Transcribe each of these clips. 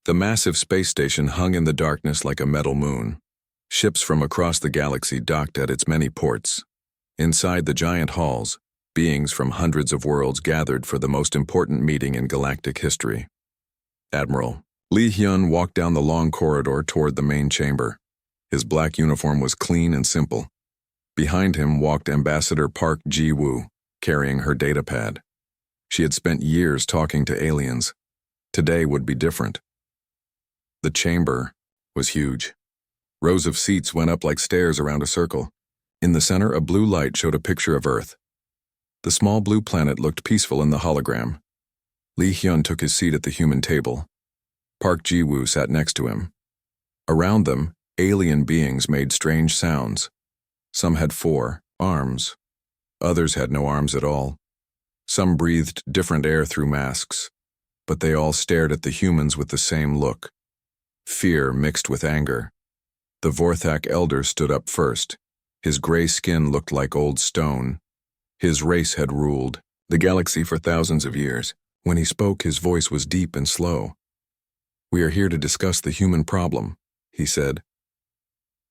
The massive space station hung in the darkness like a metal moon. Ships from across the galaxy docked at its many ports. Inside the giant halls, beings from hundreds of worlds gathered for the most important meeting in galactic history. Admiral Lee Hyun walked down the long corridor toward the main chamber. His black uniform was clean and simple. Behind him walked Ambassador Park Ji-woo, carrying her datapad. She had spent years talking to aliens. Today would be different. The chamber was huge. Rows of seats went up like stairs around a circle. In the center, a blue light showed a picture of Earth. The small blue planet looked peaceful in the hologram. Lee Hyun took his seat at the human table. Park Ji-woo sat next to him. Around them, alien beings made strange sounds. Some had 4 arms. Others had no arms at all. Some breathed different air through masks, but they all stared at the humans with the same look. Fear mixed with anger. The Vorthak elder stood up first. His gray skin looked like old stone. His race had ruled the galaxy for thousands of years. When he spoke, his voice was deep and slow. "We are here to discuss the human problem," he said.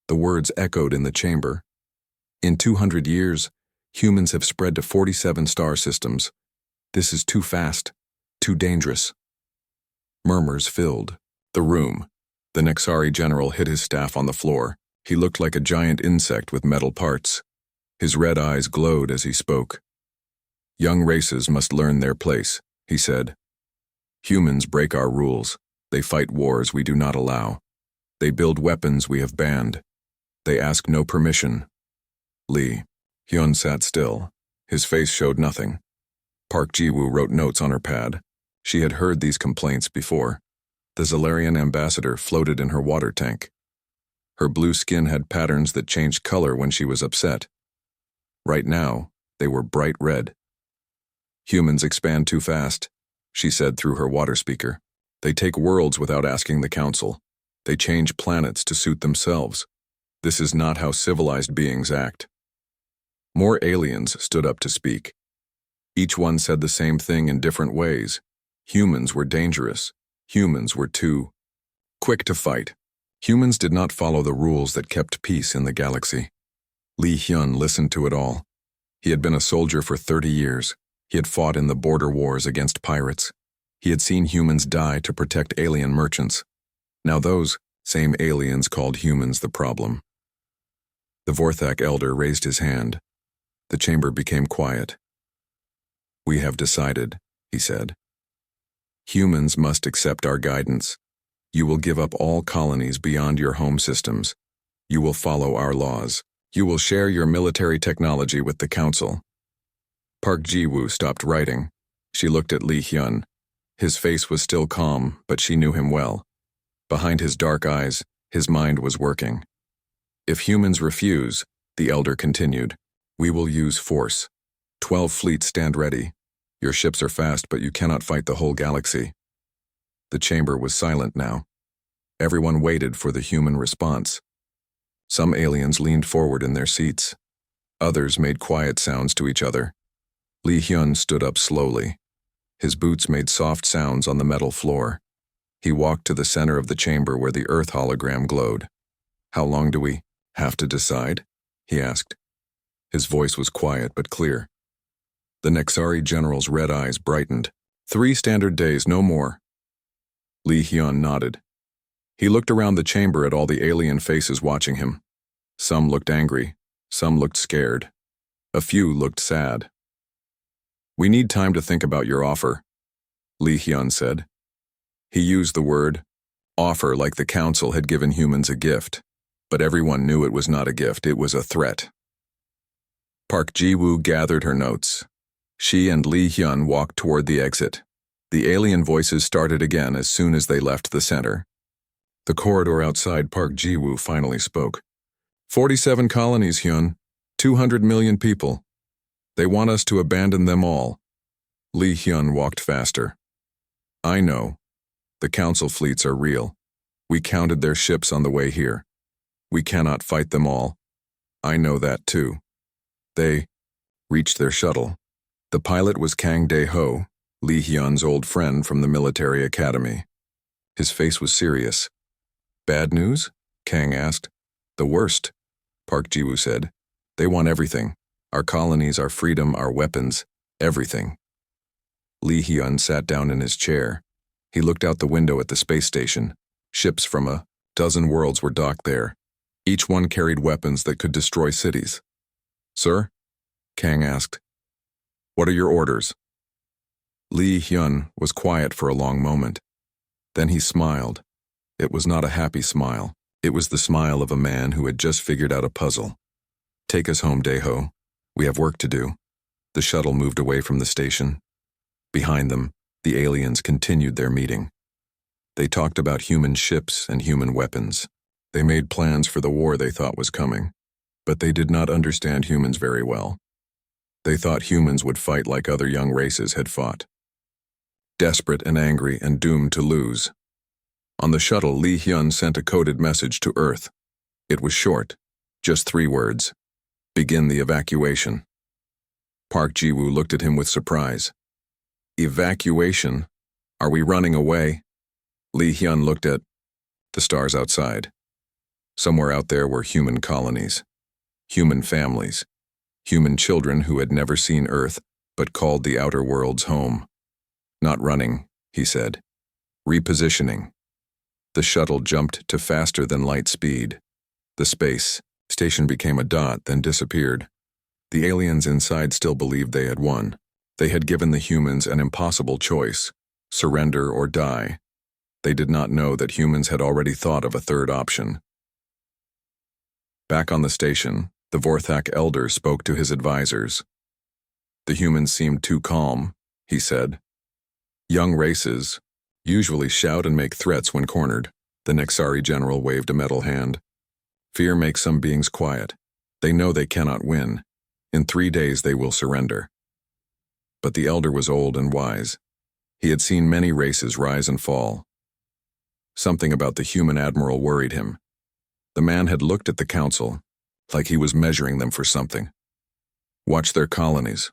The words echoed in the chamber. In 200 years, humans have spread to 47 star systems. This is too fast, too dangerous. Murmurs filled the room. The Nexari general hit his staff on the floor. He looked like a giant insect with metal parts. His red eyes glowed as he spoke. "Young races must learn their place," he said. "Humans break our rules. They fight wars we do not allow. They build weapons we have banned. They ask no permission." Lee Hyun sat still. His face showed nothing. Park Ji-woo wrote notes on her pad. She had heard these complaints before. The Zalarian ambassador floated in her water tank. Her blue skin had patterns that changed color when she was upset. Right now, they were bright red. "Humans expand too fast," she said through her water speaker. "They take worlds without asking the council. They change planets to suit themselves. This is not how civilized beings act." More aliens stood up to speak. Each one said the same thing in different ways. Humans were dangerous. Humans were too quick to fight. Humans did not follow the rules that kept peace in the galaxy. Lee Hyun listened to it all. He had been a soldier for 30 years. He had fought in the border wars against pirates. He had seen humans die to protect alien merchants. Now those same aliens called humans the problem. The Vorthak elder raised his hand. The chamber became quiet. "We have decided," he said. "Humans must accept our guidance. You will give up all colonies beyond your home systems. You will follow our laws. You will share your military technology with the council." Park Ji-woo stopped writing. She looked at Lee Hyun. His face was still calm, but she knew him well. Behind his dark eyes, his mind was working. "If humans refuse," the elder continued, "we will use force. 12 fleets stand ready. Your ships are fast, but you cannot fight the whole galaxy." The chamber was silent now. Everyone waited for the human response. Some aliens leaned forward in their seats. Others made quiet sounds to each other. Lee Hyun stood up slowly. His boots made soft sounds on the metal floor. He walked to the center of the chamber where the Earth hologram glowed. "How long do we have to decide?" he asked. His voice was quiet but clear. The Nexari general's red eyes brightened. 3 standard days, no more." Lee Hyun nodded. He looked around the chamber at all the alien faces watching him. Some looked angry, some looked scared. A few looked sad. "We need time to think about your offer," Lee Hyun said. He used the word offer like the council had given humans a gift, but everyone knew it was not a gift, it was a threat. Park Ji-woo gathered her notes. She and Lee Hyun walked toward the exit. The alien voices started again as soon as they left the center. The corridor outside Park Ji-woo finally spoke. 47 colonies, Hyun. 200 million people. They want us to abandon them all." Lee Hyun walked faster. "I know. The council fleets are real. We counted their ships on the way here. We cannot fight them all. I know that too." They reached their shuttle. The pilot was Kang Dae-ho, Lee Hyun's old friend from the military academy. His face was serious. Bad news? Kang asked. The worst, Park Ji-woo said. They want everything. Our colonies, our freedom, our weapons, everything. Lee Hyun sat down in his chair. He looked out the window at the space station. Ships from a dozen worlds were docked there. Each one carried weapons that could destroy cities. Sir? Kang asked. What are your orders? Lee Hyun was quiet for a long moment. Then he smiled. It was not a happy smile. It was the smile of a man who had just figured out a puzzle. Take us home, Daeho. We have work to do. The shuttle moved away from the station. Behind them, the aliens continued their meeting. They talked about human ships and human weapons. They made plans for the war they thought was coming. But they did not understand humans very well. They thought humans would fight like other young races had fought. Desperate and angry and doomed to lose. On the shuttle, Lee Hyun sent a coded message to Earth. It was short, just 3 words. Begin the evacuation. Park Ji-woo looked at him with surprise. Evacuation? Are we running away? Lee Hyun looked at the stars outside. Somewhere out there were human colonies, human families, human children who had never seen Earth but called the outer worlds home. Not running, he said. Repositioning. The shuttle jumped to faster than light speed. The space station became a dot, then disappeared. The aliens inside still believed they had won. They had given the humans an impossible choice, surrender or die. They did not know that humans had already thought of a third option. Back on the station, the Vorthak elder spoke to his advisors. The humans seemed too calm, he said. Young races usually shout and make threats when cornered. The Nexari general waved a metal hand. Fear makes some beings quiet. They know they cannot win. In 3 days they will surrender. But the elder was old and wise. He had seen many races rise and fall. Something about the human admiral worried him. The man had looked at the council, like he was measuring them for something. Watch their colonies,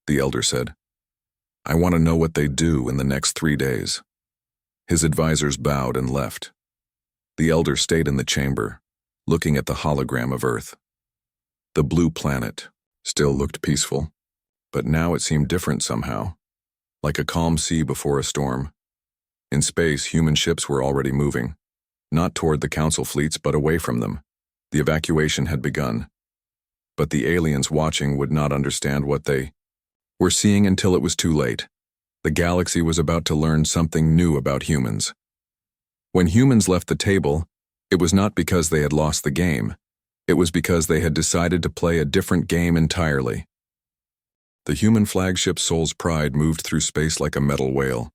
the elder said. I want to know what they do in the next 3 days. His advisors bowed and left. The elder stayed in the chamber, looking at the hologram of Earth. The blue planet still looked peaceful, but now it seemed different somehow, like a calm sea before a storm. In space, human ships were already moving, not toward the council fleets but away from them. The evacuation had begun. But the aliens watching would not understand what they were seeing until it was too late. The galaxy was about to learn something new about humans. When humans left the table, it was not because they had lost the game. It was because they had decided to play a different game entirely. The human flagship Soul's Pride moved through space like a metal whale.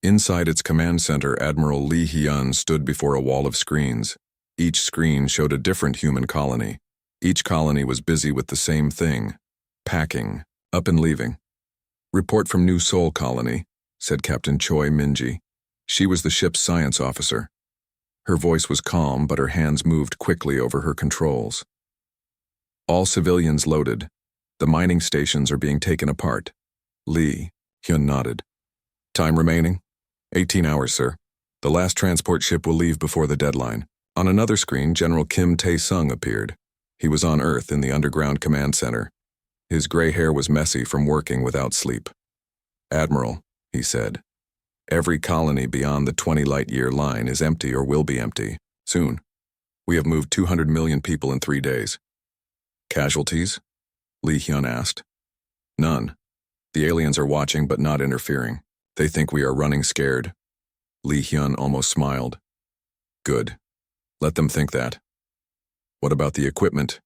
Inside its command center, Admiral Lee Hyun stood before a wall of screens. Each screen showed a different human colony. Each colony was busy with the same thing, packing, up and leaving. Report from New Seoul Colony, said Captain Choi Minji. She was the ship's science officer. Her voice was calm, but her hands moved quickly over her controls. All civilians loaded. The mining stations are being taken apart. Lee Hyun nodded. Time remaining? 18 hours, sir. The last transport ship will leave before the deadline. On another screen, General Kim Tae-sung appeared. He was on Earth in the underground command center. His gray hair was messy from working without sleep. Admiral, he said, every colony beyond the 20 light-year line is empty or will be empty, soon. We have moved 200 million people in 3 days. Casualties? Lee Hyun asked. None. The aliens are watching but not interfering. They think we are running scared. Lee Hyun almost smiled. Good. Let them think that. What about the equipment?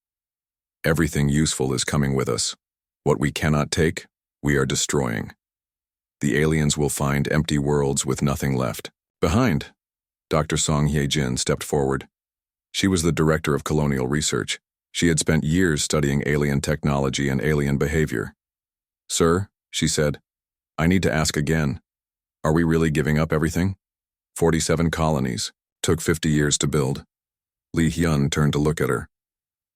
Everything useful is coming with us. What we cannot take, we are destroying. The aliens will find empty worlds with nothing left. Behind, Dr. Song Hye-jin stepped forward. She was the director of colonial research. She had spent years studying alien technology and alien behavior. Sir, she said, I need to ask again. Are we really giving up everything? 47 colonies. Took 50 years to build. Lee Hyun turned to look at her.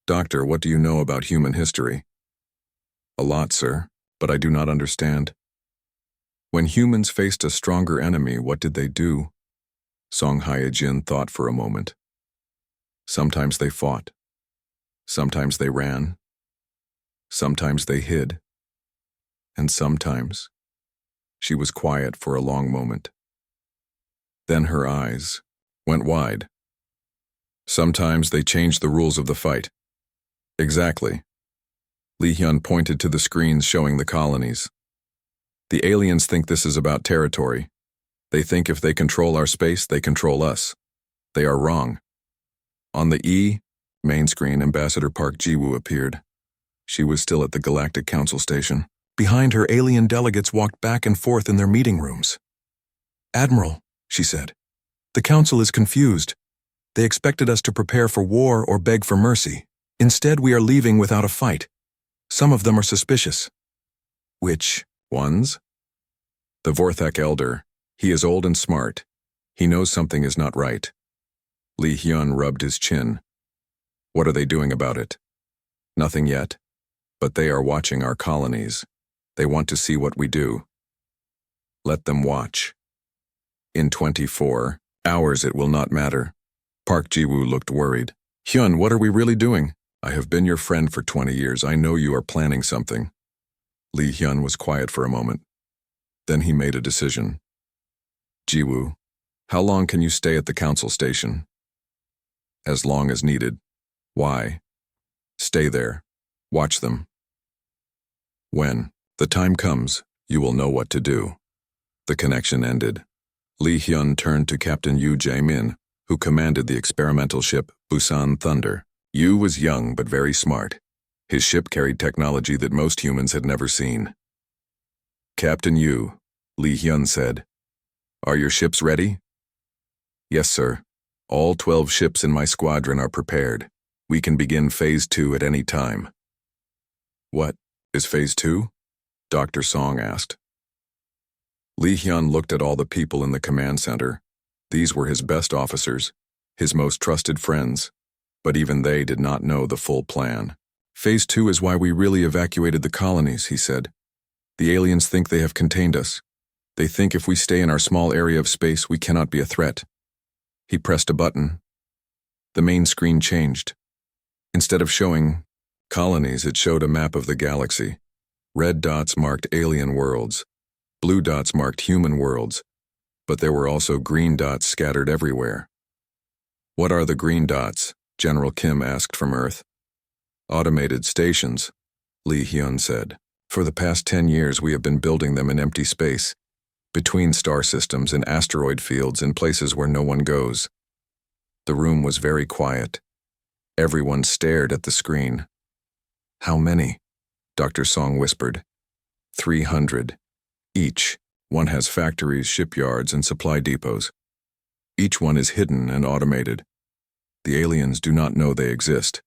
Doctor, what do you know about human history? A lot, sir, but I do not understand. When humans faced a stronger enemy, what did they do? Song Hyejin thought for a moment. Sometimes they fought. Sometimes they ran. Sometimes they hid. And sometimes she was quiet for a long moment. Then her eyes went wide. Sometimes they changed the rules of the fight. Exactly. Lee Hyun pointed to the screens showing the colonies. The aliens think this is about territory. They think if they control our space, they control us. They are wrong. On the main screen, Ambassador Park Ji-woo appeared. She was still at the Galactic Council station. Behind her, alien delegates walked back and forth in their meeting rooms. "Admiral," she said, "the Council is confused. They expected us to prepare for war or beg for mercy. Instead, we are leaving without a fight. Some of them are suspicious." "Which ones?" "The Vorthak Elder. He is old and smart. He knows something is not right." Lee Hyun rubbed his chin. "What are they doing about it?" "Nothing yet. But they are watching our colonies. They want to see what we do." "Let them watch. In 24 hours it will not matter." Park Ji-woo looked worried. "Hyun, what are we really doing? I have been your friend for 20 years. I know you are planning something." Lee Hyun was quiet for a moment. Then he made a decision. "Ji-woo, how long can you stay at the council station?" "As long as needed." "Why?" "Stay there. Watch them. When the time comes, you will know what to do." The connection ended. Lee Hyun turned to Captain Yu Jae-min, who commanded the experimental ship Busan Thunder. Yu was young but very smart. His ship carried technology that most humans had never seen. "Captain Yu," Lee Hyun said, "are your ships ready?" "Yes, sir. All 12 ships in my squadron are prepared. We can begin Phase 2 at any time." "What is Phase 2? Dr. Song asked. Lee Hyun looked at all the people in the command center. These were his best officers, his most trusted friends, but even they did not know the full plan. "Phase 2 is why we really evacuated the colonies," he said. "The aliens think they have contained us. They think if we stay in our small area of space, we cannot be a threat." He pressed a button. The main screen changed. Instead of showing colonies, it showed a map of the galaxy. Red dots marked alien worlds. Blue dots marked human worlds. But there were also green dots scattered everywhere. "What are the green dots?" General Kim asked from Earth. "Automated stations," Lee Hyun said. "For the past 10 years we have been building them in empty space, between star systems and asteroid fields in places where no one goes." The room was very quiet. Everyone stared at the screen. "How many?" Dr. Song whispered. 300. Each. One has factories, shipyards, and supply depots. Each one is hidden and automated. The aliens do not know they exist.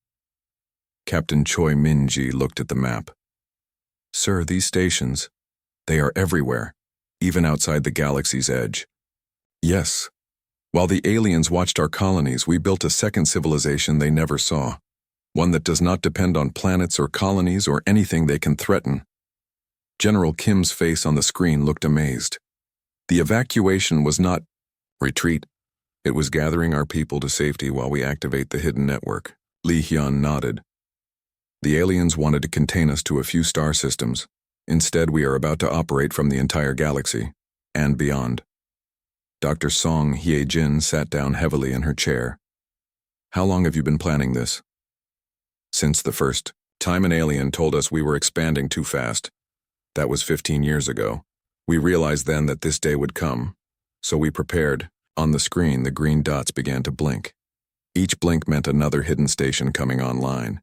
Captain Choi Min-ji looked at the map. "Sir, these stations, they are everywhere, even outside the galaxy's edge." "Yes. While the aliens watched our colonies, we built a second civilization they never saw. One that does not depend on planets or colonies or anything they can threaten." General Kim's face on the screen looked amazed. The evacuation was not retreat. It was gathering our people to safety while we activate the hidden network. Lee Hyun nodded. "The aliens wanted to contain us to a few star systems. Instead, we are about to operate from the entire galaxy, and beyond." Dr. Song Hyejin sat down heavily in her chair. "How long have you been planning this?" "Since the first time an alien told us we were expanding too fast. That was 15 years ago. We realized then that this day would come, so we prepared." On the screen, the green dots began to blink. Each blink meant another hidden station coming online.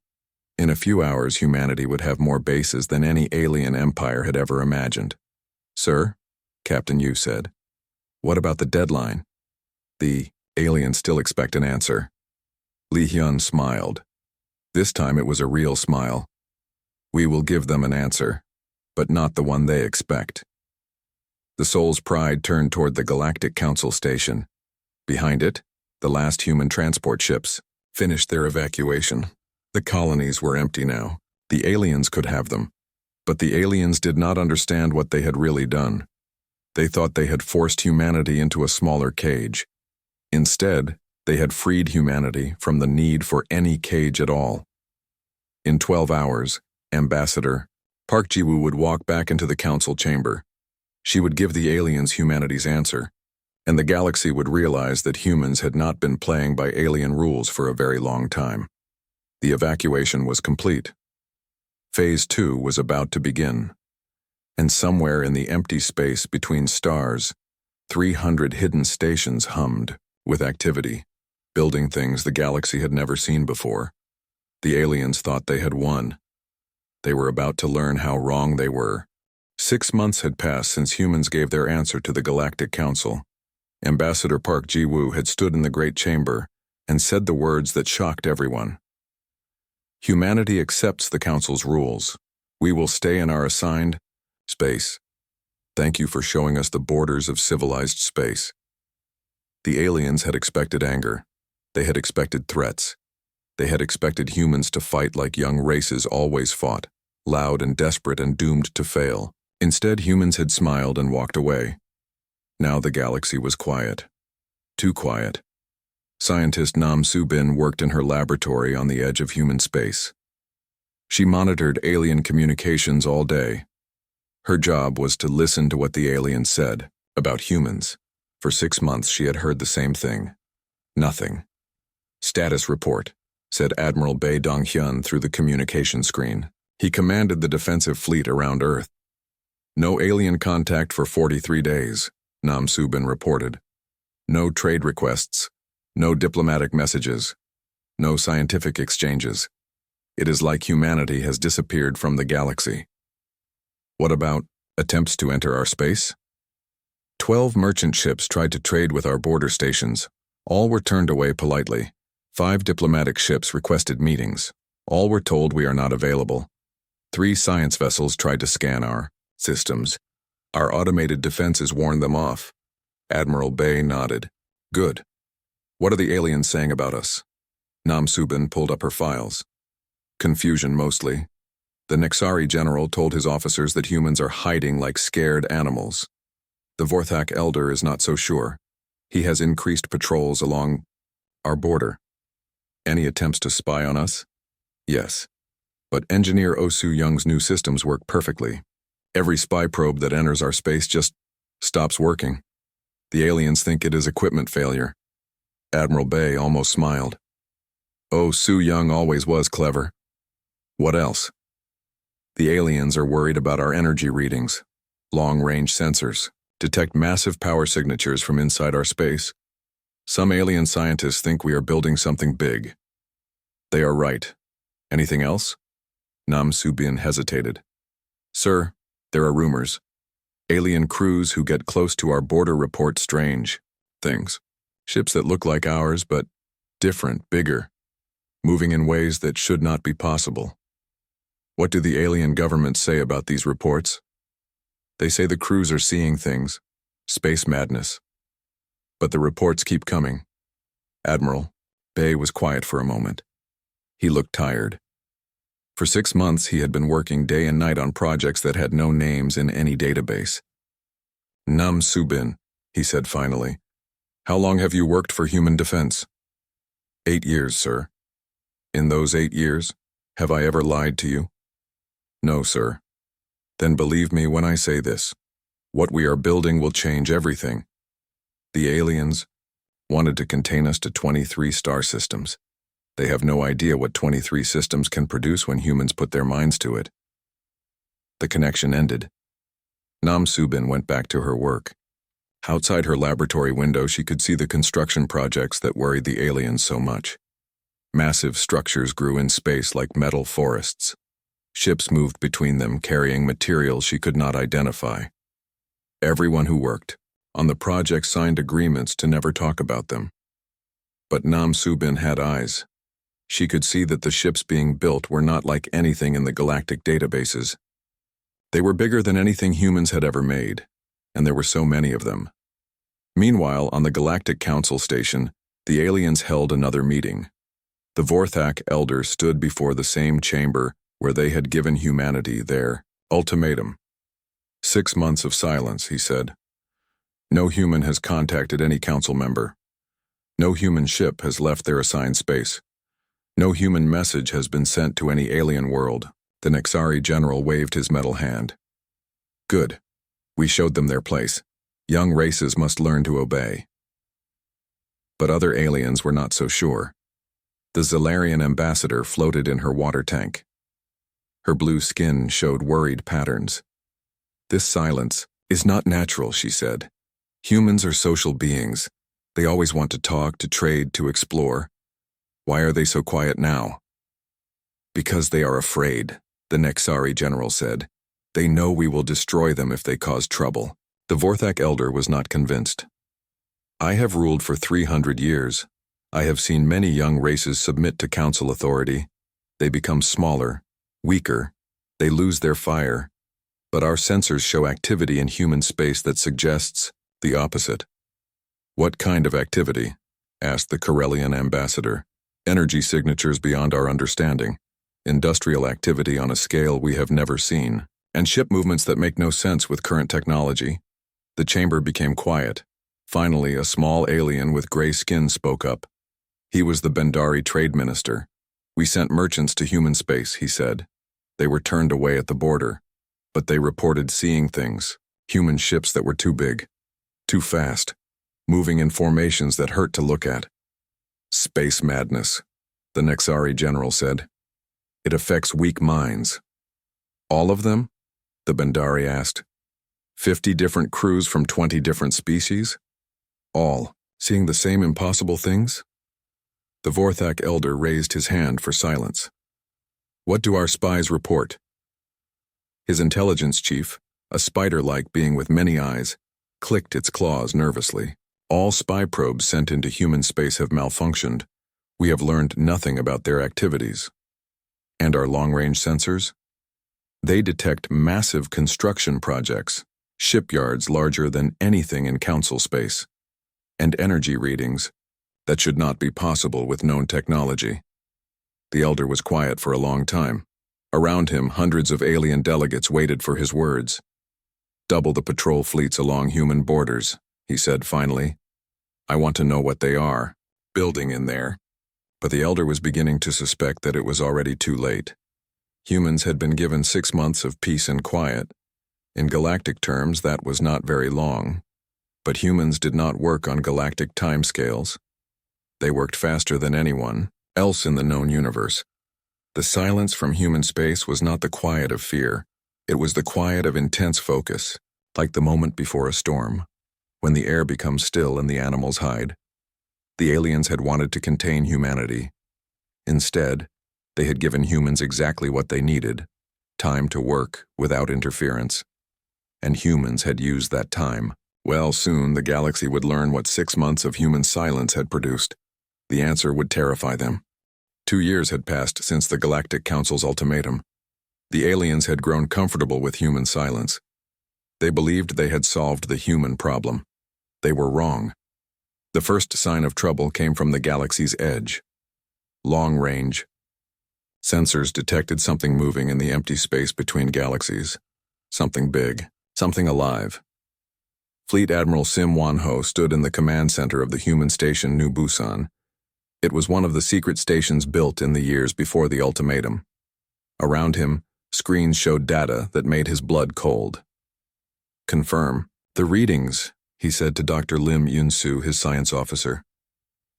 In a few hours, humanity would have more bases than any alien empire had ever imagined. "Sir," Captain Yu said, "what about the deadline?" "The aliens still expect an answer." Lee Hyun smiled. This time it was a real smile. "We will give them an answer, but not the one they expect." The Soul's Pride turned toward the Galactic Council station. Behind it, the last human transport ships finished their evacuation. The colonies were empty now. The aliens could have them. But the aliens did not understand what they had really done. They thought they had forced humanity into a smaller cage. Instead, they had freed humanity from the need for any cage at all. In 12 hours, Ambassador Park Ji-woo would walk back into the council chamber. She would give the aliens humanity's answer, and the galaxy would realize that humans had not been playing by alien rules for a very long time. The evacuation was complete. Phase 2 was about to begin. And somewhere in the empty space between stars, 300 hidden stations hummed with activity, building things the galaxy had never seen before. The aliens thought they had won. They were about to learn how wrong they were. 6 months had passed since humans gave their answer to the Galactic Council. Ambassador Park Ji-woo had stood in the Great Chamber and said the words that shocked everyone. Humanity accepts the Council's rules. We will stay in our assigned space. Thank you for showing us the borders of civilized space. The aliens had expected anger. They had expected threats. They had expected humans to fight like young races always fought, loud and desperate and doomed to fail. Instead, humans had smiled and walked away. Now the galaxy was quiet. Too quiet. Scientist Nam Soo-bin worked in her laboratory on the edge of human space. She monitored alien communications all day. Her job was to listen to what the aliens said about humans. For 6 months she had heard the same thing. Nothing. Status report, said Admiral Bae Dong-hyun through the communication screen. He commanded the defensive fleet around Earth. No alien contact for 43 days, Nam Soo-bin reported. No trade requests. No diplomatic messages. No scientific exchanges. It is like humanity has disappeared from the galaxy. What about attempts to enter our space? 12 merchant ships tried to trade with our border stations. All were turned away politely. 5 diplomatic ships requested meetings. All were told we are not available. 3 science vessels tried to scan our systems. Our automated defenses warned them off. Admiral Bae nodded. Good. What are the aliens saying about us? Nam Soo-bin pulled up her files. Confusion mostly. The Nexari general told his officers that humans are hiding like scared animals. The Vorthak elder is not so sure. He has increased patrols along our border. Any attempts to spy on us? Yes. But Engineer Oh Soo-young's new systems work perfectly. Every spy probe that enters our space just stops working. The aliens think it is equipment failure. Admiral Bae almost smiled. Oh Soo-young always was clever. What else? The aliens are worried about our energy readings. Long-range sensors detect massive power signatures from inside our space. Some alien scientists think we are building something big. They are right. Anything else? Nam Soo-bin hesitated. Sir, there are rumors. Alien crews who get close to our border report strange things. Ships that look like ours, but different, bigger, moving in ways that should not be possible. What do the alien governments say about these reports? They say the crews are seeing things, space madness. But the reports keep coming. Admiral Bae was quiet for a moment. He looked tired. For 6 months he had been working day and night on projects that had no names in any database. Nam Soo-bin, he said finally. How long have you worked for human defense? 8 years, sir. In those 8 years, have I ever lied to you? No, sir. Then believe me when I say this. What we are building will change everything. The aliens wanted to contain us to 23 star systems. They have no idea what 23 systems can produce when humans put their minds to it. The connection ended. Nam Soo-bin went back to her work. Outside her laboratory window, she could see the construction projects that worried the aliens so much. Massive structures grew in space like metal forests. Ships moved between them, carrying materials she could not identify. Everyone who worked on the project signed agreements to never talk about them. But Nam Soo-bin had eyes. She could see that the ships being built were not like anything in the galactic databases. They were bigger than anything humans had ever made, and there were so many of them. Meanwhile, on the Galactic Council station, the aliens held another meeting. The Vorthak elder stood before the same chamber where they had given humanity their ultimatum. 6 months of silence, he said. No human has contacted any council member. No human ship has left their assigned space. No human message has been sent to any alien world. The Nexari general waved his metal hand. Good. We showed them their place. Young races must learn to obey. But other aliens were not so sure. The Zalarian ambassador floated in her water tank. Her blue skin showed worried patterns. This silence is not natural, she said. Humans are social beings. They always want to talk, to trade, to explore. Why are they so quiet now? Because they are afraid, the Nexari general said. They know we will destroy them if they cause trouble. The Vorthak elder was not convinced. I have ruled for 300 years. I have seen many young races submit to council authority. They become smaller, weaker. They lose their fire. But our sensors show activity in human space that suggests the opposite. What kind of activity? Asked the Corellian ambassador. Energy signatures beyond our understanding. Industrial activity on a scale we have never seen. And ship movements that make no sense with current technology. The chamber became quiet. Finally, a small alien with gray skin spoke up. He was the Bendari trade minister. We sent merchants to human space, he said. They were turned away at the border. But they reported seeing things. Human ships that were too big. Too fast. Moving in formations that hurt to look at. Space madness, the Nexari general said. It affects weak minds. All of them? The Bendari asked. 50 different crews from 20 different species? All seeing the same impossible things? The Vorthak elder raised his hand for silence. What do our spies report? His intelligence chief, a spider-like being with many eyes, clicked its claws nervously. All spy probes sent into human space have malfunctioned. We have learned nothing about their activities. And our long-range sensors? They detect massive construction projects, shipyards larger than anything in council space, and energy readings that should not be possible with known technology. The elder was quiet for a long time. Around him, hundreds of alien delegates waited for his words. Double the patrol fleets along human borders, he said finally. I want to know what they are, building in there. But the elder was beginning to suspect that it was already too late. Humans had been given 6 months of peace and quiet. In galactic terms, that was not very long. But humans did not work on galactic timescales. They worked faster than anyone else in the known universe. The silence from human space was not the quiet of fear. It was the quiet of intense focus, like the moment before a storm, when the air becomes still and the animals hide. The aliens had wanted to contain humanity. Instead, they had given humans exactly what they needed, time to work without interference. And humans had used that time. Well, soon the galaxy would learn what 6 months of human silence had produced. The answer would terrify them. 2 years had passed since the Galactic Council's ultimatum. The aliens had grown comfortable with human silence. They believed they had solved the human problem. They were wrong. The first sign of trouble came from the galaxy's edge. Long range. Sensors detected something moving in the empty space between galaxies. Something big. Something alive. Fleet Admiral Sim Wanho stood in the command center of the human station New Busan. It was one of the secret stations built in the years before the ultimatum. Around him, screens showed data that made his blood cold. Confirm. The readings, he said to Dr. Lim Yunsu, his science officer.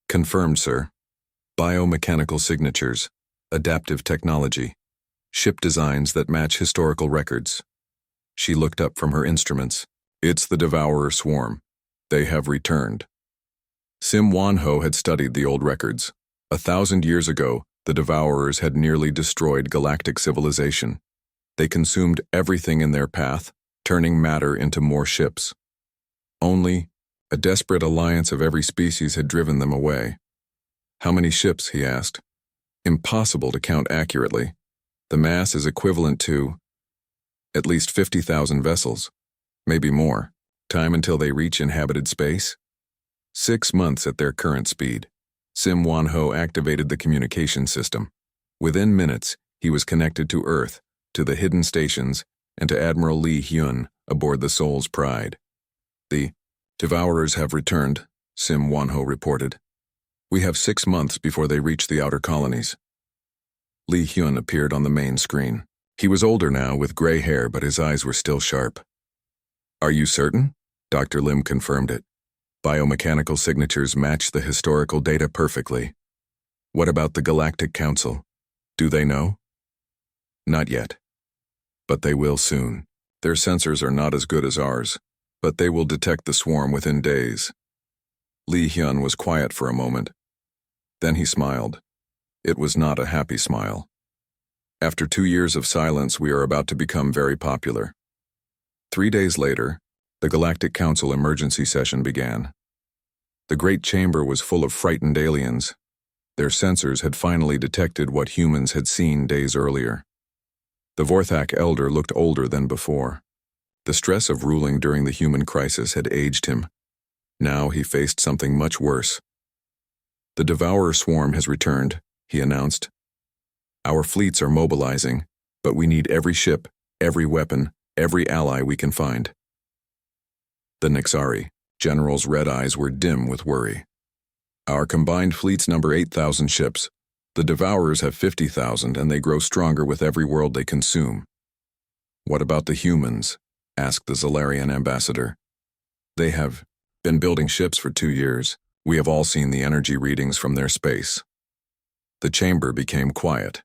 Confirmed, sir. Biomechanical signatures, adaptive technology, ship designs that match historical records. She looked up from her instruments. It's the Devourer swarm. They have returned. Sim Wanho had studied the old records. 1,000 years ago, the Devourers had nearly destroyed galactic civilization. They consumed everything in their path, turning matter into more ships. Only a desperate alliance of every species had driven them away. How many ships, he asked. Impossible to count accurately. The mass is equivalent to at least 50,000 vessels, maybe more. Time until they reach inhabited space? 6 months at their current speed. Sim Wanho activated the communication system. Within minutes, he was connected to Earth, to the hidden stations, and to Admiral Lee Hyun aboard the Soul's Pride. The Devourers have returned, Sim Wanho reported. We have 6 months before they reach the outer colonies. Lee Hyun appeared on the main screen. He was older now, with gray hair, but his eyes were still sharp. Are you certain? Dr. Lim confirmed it. Biomechanical signatures match the historical data perfectly. What about the Galactic Council? Do they know? Not yet. But they will soon. Their sensors are not as good as ours, but they will detect the swarm within days. Lee Hyun was quiet for a moment. Then he smiled. It was not a happy smile. After 2 years of silence, we are about to become very popular. 3 days later, the Galactic Council emergency session began. The Great Chamber was full of frightened aliens. Their sensors had finally detected what humans had seen days earlier. The Vorthak elder looked older than before. The stress of ruling during the human crisis had aged him. Now he faced something much worse. The Devourer swarm has returned, he announced. Our fleets are mobilizing, but we need every ship, every weapon, every ally we can find. The Nexari general's red eyes were dim with worry. Our combined fleets number 8,000 ships. The Devourers have 50,000, and they grow stronger with every world they consume. What about the humans? Asked the Zalarian ambassador. They have been building ships for 2 years. We have all seen the energy readings from their space. The chamber became quiet.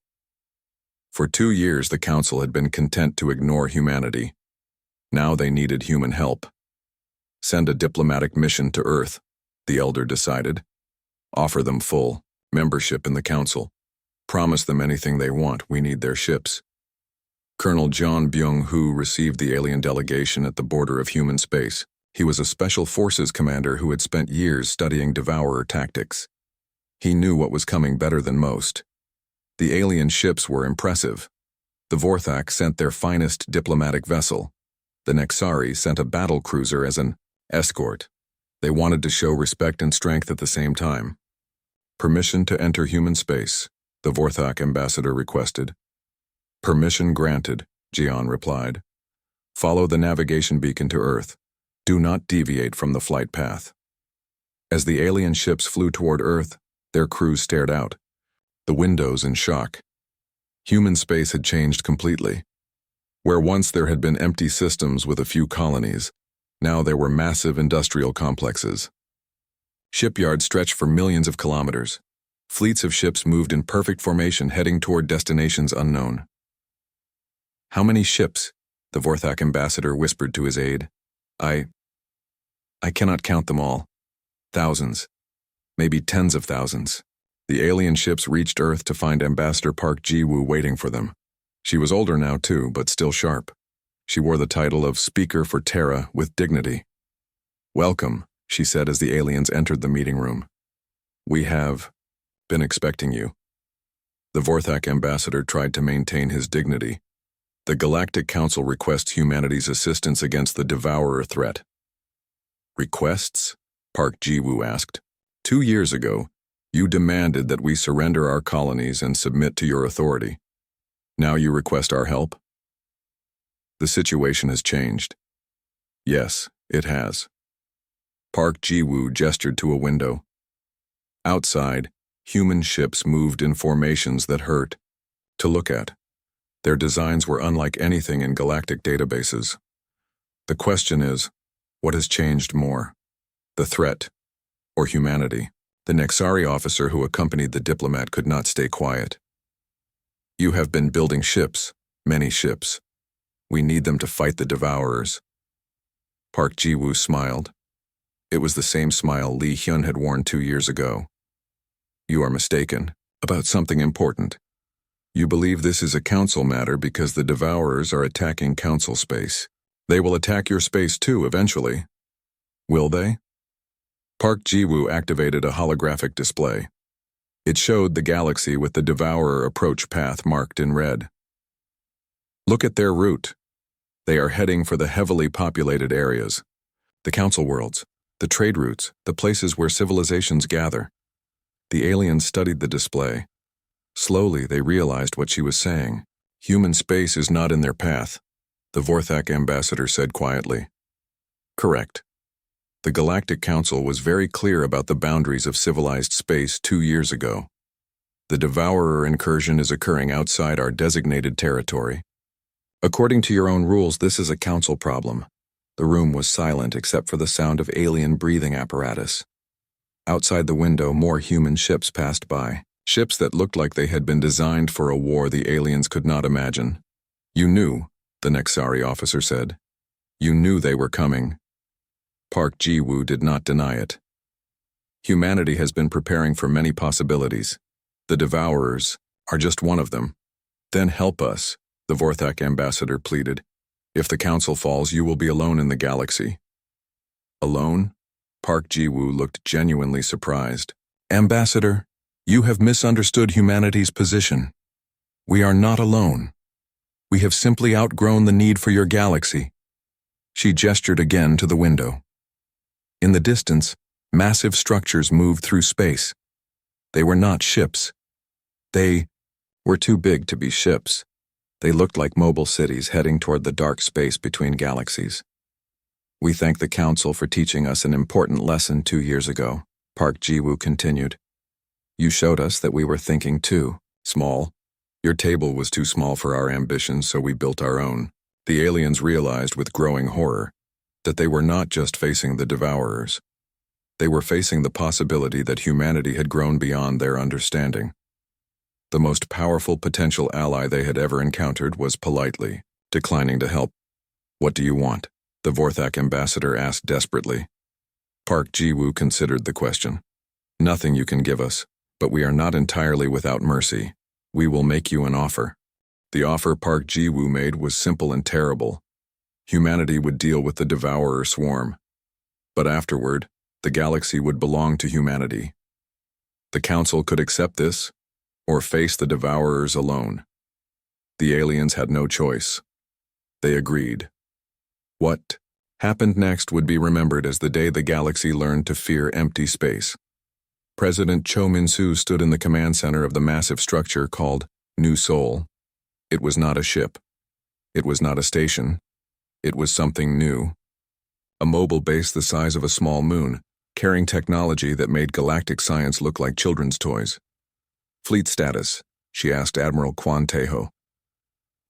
For 2 years, the council had been content to ignore humanity. Now they needed human help. Send a diplomatic mission to Earth, the elder decided. Offer them full membership in the council. Promise them anything they want. We need their ships. Colonel John Byung-Hoo received the alien delegation at the border of human space. He was a special forces commander who had spent years studying Devourer tactics. He knew what was coming better than most. The alien ships were impressive. The Vorthak sent their finest diplomatic vessel. The Nexari sent a battle cruiser as an escort. They wanted to show respect and strength at the same time. Permission to enter human space, the Vorthak ambassador requested. Permission granted, Jian replied. Follow the navigation beacon to Earth. Do not deviate from the flight path. As the alien ships flew toward Earth, their crews stared out, the windows in shock. Human space had changed completely. Where once there had been empty systems with a few colonies, now there were massive industrial complexes. Shipyards stretched for millions of kilometers. Fleets of ships moved in perfect formation, heading toward destinations unknown. How many ships? The Vorthak ambassador whispered to his aide. I cannot count them all. Thousands. Maybe tens of thousands. The alien ships reached Earth to find Ambassador Park Ji-woo waiting for them. She was older now too, but still sharp. She wore the title of Speaker for Terra with dignity. Welcome, she said as the aliens entered the meeting room. We have been expecting you. The Vorthak ambassador tried to maintain his dignity. The Galactic Council requests humanity's assistance against the Devourer threat. Requests? Park Ji-woo asked. 2 years ago, you demanded that we surrender our colonies and submit to your authority. Now you request our help? The situation has changed. Yes, it has. Park Ji-woo gestured to a window. Outside, human ships moved in formations that hurt to look at. Their designs were unlike anything in galactic databases. The question is, what has changed more? The threat, or humanity? The Nexari officer who accompanied the diplomat could not stay quiet. You have been building ships, many ships. We need them to fight the Devourers. Park Ji-woo smiled. It was the same smile Lee Hyun had worn 2 years ago. You are mistaken about something important. You believe this is a council matter because the Devourers are attacking council space. They will attack your space too eventually. Will they? Park Ji-woo activated a holographic display. It showed the galaxy with the Devourer approach path marked in red. Look at their route. They are heading for the heavily populated areas, the council worlds, the trade routes, the places where civilizations gather. The aliens studied the display. Slowly, they realized what she was saying. Human space is not in their path, the Vorthak ambassador said quietly. Correct. The Galactic Council was very clear about the boundaries of civilized space 2 years ago. The Devourer incursion is occurring outside our designated territory. According to your own rules, this is a council problem. The room was silent except for the sound of alien breathing apparatus. Outside the window, more human ships passed by. Ships that looked like they had been designed for a war the aliens could not imagine. You knew, the Nexari officer said. You knew they were coming. Park Ji-woo did not deny it. Humanity has been preparing for many possibilities. The Devourers are just one of them. Then help us, the Vorthak ambassador pleaded. If the council falls, you will be alone in the galaxy. Alone? Park Ji-woo looked genuinely surprised. Ambassador, you have misunderstood humanity's position. We are not alone. We have simply outgrown the need for your galaxy. She gestured again to the window. In the distance, massive structures moved through space. They were not ships. They were too big to be ships. They looked like mobile cities heading toward the dark space between galaxies. We thank the Council for teaching us an important lesson 2 years ago, Park Ji-woo continued. You showed us that we were thinking too small. Your table was too small for our ambitions, so we built our own. The aliens realized with growing horror that they were not just facing the Devourers. They were facing the possibility that humanity had grown beyond their understanding. The most powerful potential ally they had ever encountered was politely declining to help. What do you want? The Vorthak ambassador asked desperately. Park Ji-woo considered the question. Nothing you can give us, but we are not entirely without mercy. We will make you an offer. The offer Park Ji-woo made was simple and terrible. Humanity would deal with the Devourer swarm. But afterward, the galaxy would belong to humanity. The Council could accept this, or face the Devourers alone. The aliens had no choice. They agreed. What happened next would be remembered as the day the galaxy learned to fear empty space. President Cho Min-soo stood in the command center of the massive structure called New Seoul. It was not a ship. It was not a station. It was something new. A mobile base the size of a small moon, carrying technology that made galactic science look like children's toys. Fleet status, she asked Admiral Kwon Tae-ho.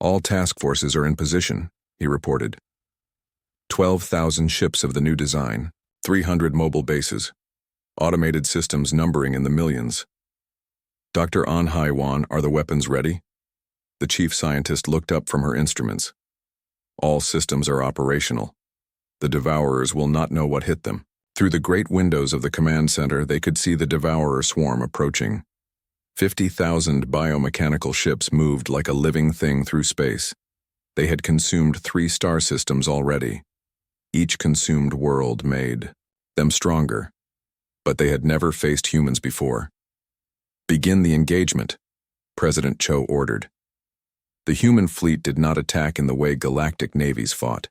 All task forces are in position, he reported. 12,000 ships of the new design, 300 mobile bases, automated systems numbering in the millions. Dr. An Hai-wan, are the weapons ready? The chief scientist looked up from her instruments. All systems are operational. The Devourers will not know what hit them. Through the great windows of the command center, they could see the Devourer swarm approaching. 50,000 biomechanical ships moved like a living thing through space. They had consumed 3 star systems already. Each consumed world made them stronger. But they had never faced humans before. Begin the engagement, President Cho ordered. The human fleet did not attack in the way galactic navies fought.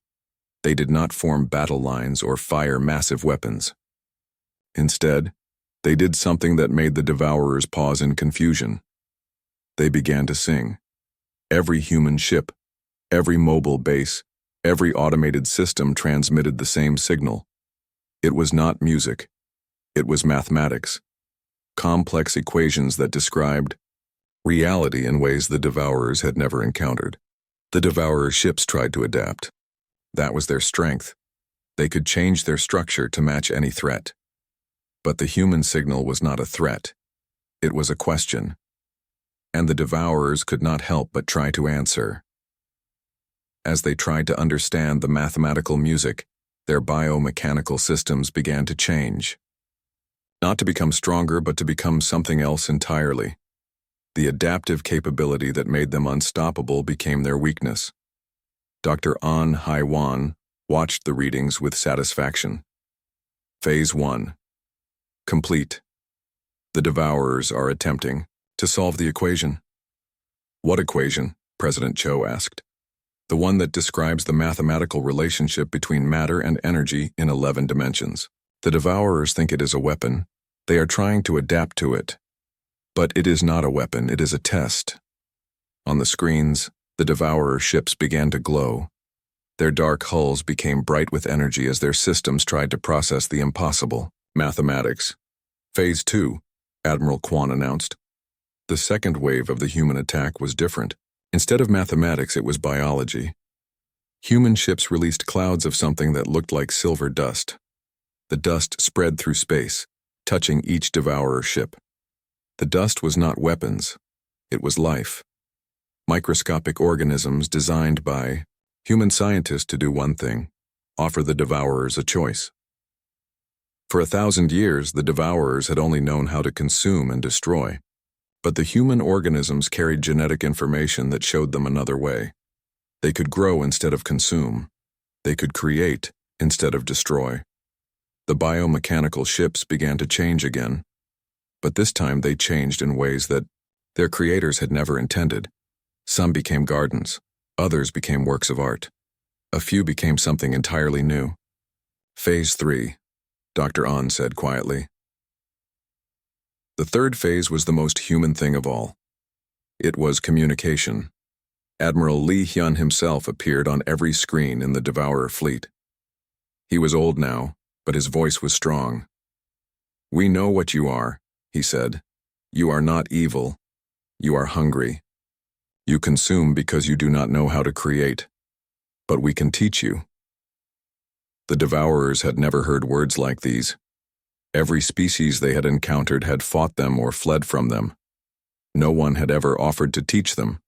They did not form battle lines or fire massive weapons. Instead, they did something that made the Devourers pause in confusion. They began to sing. Every human ship, every mobile base, every automated system transmitted the same signal. It was not music. It was mathematics. Complex equations that described reality in ways the Devourers had never encountered. The Devourer ships tried to adapt. That was their strength. They could change their structure to match any threat. But the human signal was not a threat. It was a question. And the Devourers could not help but try to answer. As they tried to understand the mathematical music, their biomechanical systems began to change. Not to become stronger, but to become something else entirely. The adaptive capability that made them unstoppable became their weakness. Dr. An Hai-wan watched the readings with satisfaction. Phase 1. Complete. The Devourers are attempting to solve the equation. What equation? President Cho asked. The one that describes the mathematical relationship between matter and energy in 11 dimensions. The Devourers think it is a weapon. They are trying to adapt to it. But it is not a weapon, it is a test. On the screens, the Devourer ships began to glow. Their dark hulls became bright with energy as their systems tried to process the impossible. Mathematics. Phase 2, Admiral Kwan announced. The second wave of the human attack was different. Instead of mathematics, it was biology. Human ships released clouds of something that looked like silver dust. The dust spread through space, touching each devourer ship. The dust was not weapons. It was life. Microscopic organisms designed by human scientists to do one thing: offer the devourers a choice. For 1,000 years, the devourers had only known how to consume and destroy. But the human organisms carried genetic information that showed them another way. They could grow instead of consume. They could create instead of destroy. The biomechanical ships began to change again. But this time they changed in ways that their creators had never intended. Some became gardens. Others became works of art. A few became something entirely new. Phase 3, Dr. An said quietly. The third phase was the most human thing of all. It was communication. Admiral Lee Hyun himself appeared on every screen in the Devourer fleet. He was old now, but his voice was strong. "We know what you are," he said. "You are not evil. You are hungry. You consume because you do not know how to create. But we can teach you." The Devourers had never heard words like these. Every species they had encountered had fought them or fled from them. No one had ever offered to teach them.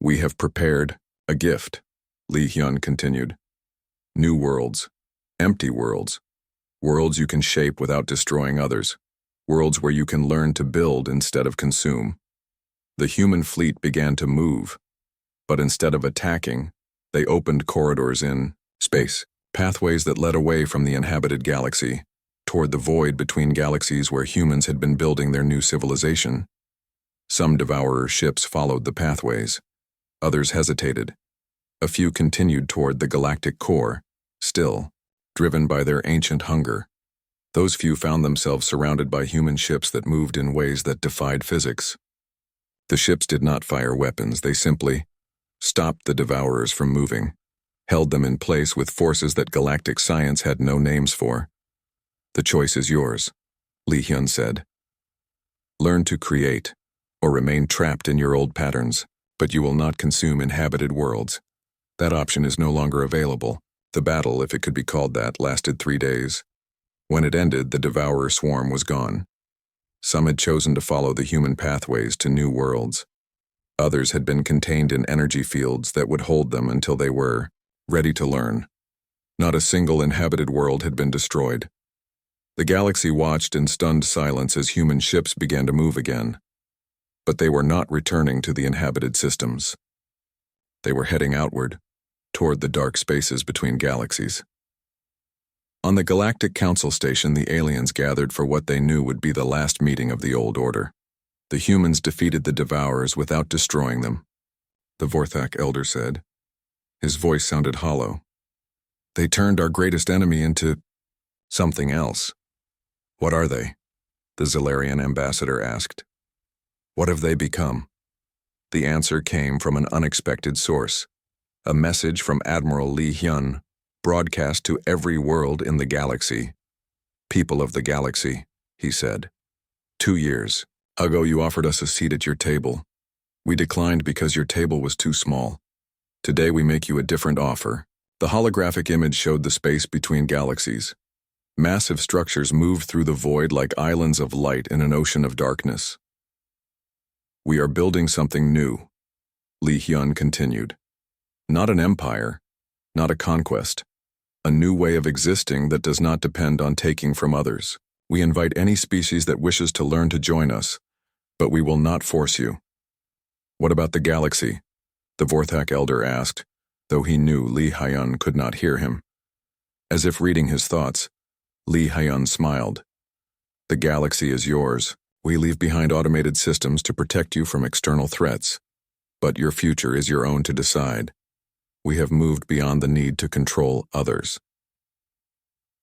"We have prepared a gift," Lee Hyun continued. "New worlds, empty worlds, worlds you can shape without destroying others, worlds where you can learn to build instead of consume." The human fleet began to move, but instead of attacking, they opened corridors in space, pathways that led away from the inhabited galaxy, toward the void between galaxies where humans had been building their new civilization. Some Devourer ships followed the pathways. Others hesitated. A few continued toward the galactic core, still, driven by their ancient hunger. Those few found themselves surrounded by human ships that moved in ways that defied physics. The ships did not fire weapons, they simply stopped the Devourers from moving, held them in place with forces that galactic science had no names for. "The choice is yours," Lee Hyun said. "Learn to create, or remain trapped in your old patterns, but you will not consume inhabited worlds. That option is no longer available." The battle, if it could be called that, lasted 3 days. When it ended, the Devourer swarm was gone. Some had chosen to follow the human pathways to new worlds. Others had been contained in energy fields that would hold them until they were ready to learn. Not a single inhabited world had been destroyed. The galaxy watched in stunned silence as human ships began to move again. But they were not returning to the inhabited systems. They were heading outward, toward the dark spaces between galaxies. On the Galactic Council Station, the aliens gathered for what they knew would be the last meeting of the old order. The humans defeated the Devourers without destroying them, the Vorthak Elder said. His voice sounded hollow. "They turned our greatest enemy into something else." "What are they?" the Zalarian ambassador asked. "What have they become?" The answer came from an unexpected source. A message from Admiral Lee Hyun, broadcast to every world in the galaxy. "People of the galaxy," he said. 2 years ago you offered us a seat at your table. We declined because your table was too small. Today we make you a different offer." The holographic image showed the space between galaxies. Massive structures moved through the void like islands of light in an ocean of darkness. "We are building something new," Lee Hyun continued. "Not an empire, not a conquest. A new way of existing that does not depend on taking from others. We invite any species that wishes to learn to join us, but we will not force you." "What about the galaxy?" the Vorthak Elder asked, though he knew Lee Hyun could not hear him. As if reading his thoughts, Lee Hyun smiled. "The galaxy is yours. We leave behind automated systems to protect you from external threats. But your future is your own to decide. We have moved beyond the need to control others."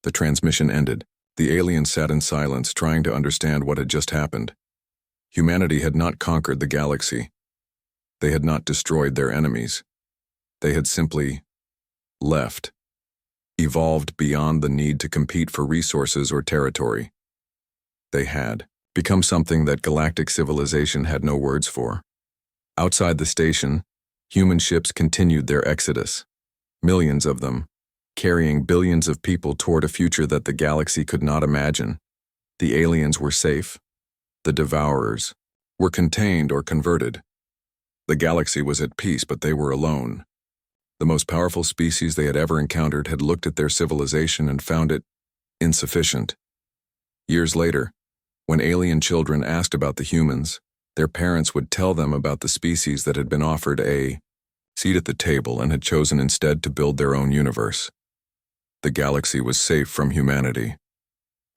The transmission ended. The aliens sat in silence, trying to understand what had just happened. Humanity had not conquered the galaxy. They had not destroyed their enemies. They had simply left, evolved beyond the need to compete for resources or territory. They had become something that galactic civilization had no words for. Outside the station, human ships continued their exodus, millions of them, carrying billions of people toward a future that the galaxy could not imagine. The aliens were safe. The devourers were contained or converted. The galaxy was at peace, but they were alone. The most powerful species they had ever encountered had looked at their civilization and found it insufficient. Years later, when alien children asked about the humans, their parents would tell them about the species that had been offered a seat at the table and had chosen instead to build their own universe. The galaxy was safe from humanity.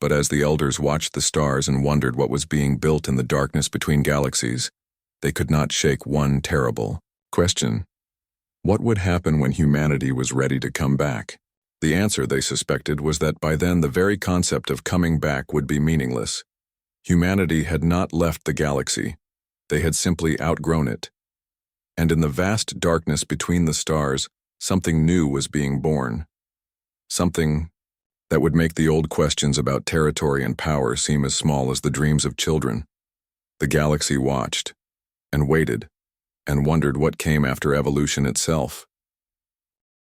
But as the elders watched the stars and wondered what was being built in the darkness between galaxies, they could not shake one terrible question. What would happen when humanity was ready to come back? The answer, they suspected, was that by then the very concept of coming back would be meaningless. Humanity had not left the galaxy. They had simply outgrown it. And in the vast darkness between the stars, something new was being born. Something that would make the old questions about territory and power seem as small as the dreams of children. The galaxy watched, and waited, and wondered what came after evolution itself.